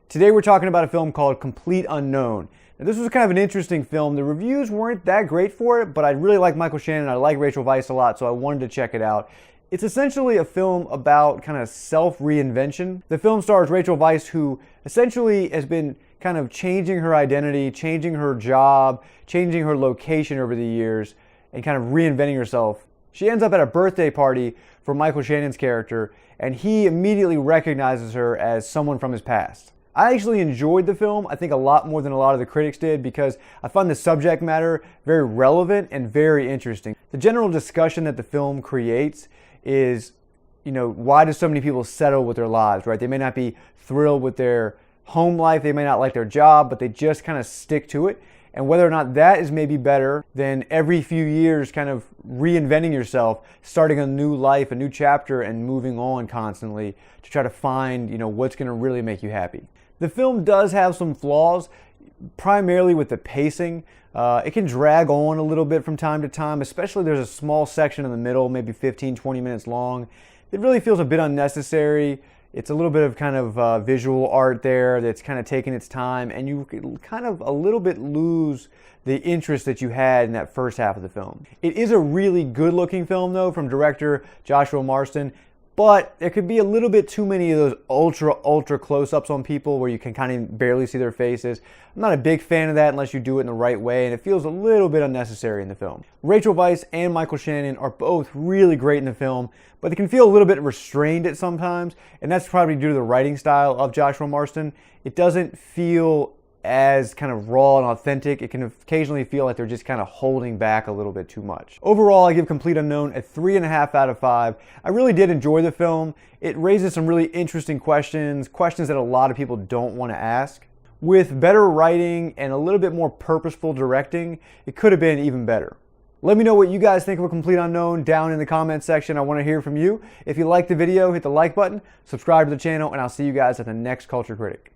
Today we're talking about a film called Complete Unknown. Now, this was kind of an interesting film. The reviews weren't that great for it, but I really like Michael Shannon. I like Rachel Weisz a lot, so I wanted to check it out. It's essentially a film about kind of self-reinvention. The film stars Rachel Weisz, who essentially has been kind of changing her identity, changing her job, changing her location over the years, and kind of reinventing herself. She ends up at a birthday party for Michael Shannon's character, and he immediately recognizes her as someone from his past. I actually enjoyed the film, I think a lot more than a lot of the critics did, because I found the subject matter very relevant and very interesting. The general discussion that the film creates is, why do so many people settle with their lives, right? They may not be thrilled with their home life, they may not like their job, but they just kind of stick to it. And whether or not that is maybe better than every few years kind of reinventing yourself, starting a new life, a new chapter, and moving on constantly to try to find, what's going to really make you happy. The film does have some flaws, primarily with the pacing. It can drag on a little bit from time to time, especially there's a small section in the middle, maybe 15-20 minutes long. It really feels a bit unnecessary. It's a little bit of kind of visual art there that's kind of taking its time, and you kind of a little bit lose the interest that you had in that first half of the film. It is a really good looking film though, from director Joshua Marston, but there could be a little bit too many of those ultra close-ups on people where you can kind of barely see their faces. I'm not a big fan of that unless you do it in the right way, and it feels a little bit unnecessary in the film. Rachel Weisz and Michael Shannon are both really great in the film, but they can feel a little bit restrained at sometimes, and that's probably due to the writing style of Joshua Marston. It doesn't feel as kind of raw and authentic. It can occasionally feel like they're just kind of holding back a little bit too much. Overall, I give Complete Unknown a 3.5 out of 5. I really did enjoy the film. It raises some really interesting questions that a lot of people don't want to ask. With better writing and a little bit more purposeful directing, it could have been even better. Let me know what you guys think of A Complete Unknown down in the comments section. I want to hear from you. If you liked the video, hit the like button, subscribe to the channel, and I'll see you guys at the next Culture Critic.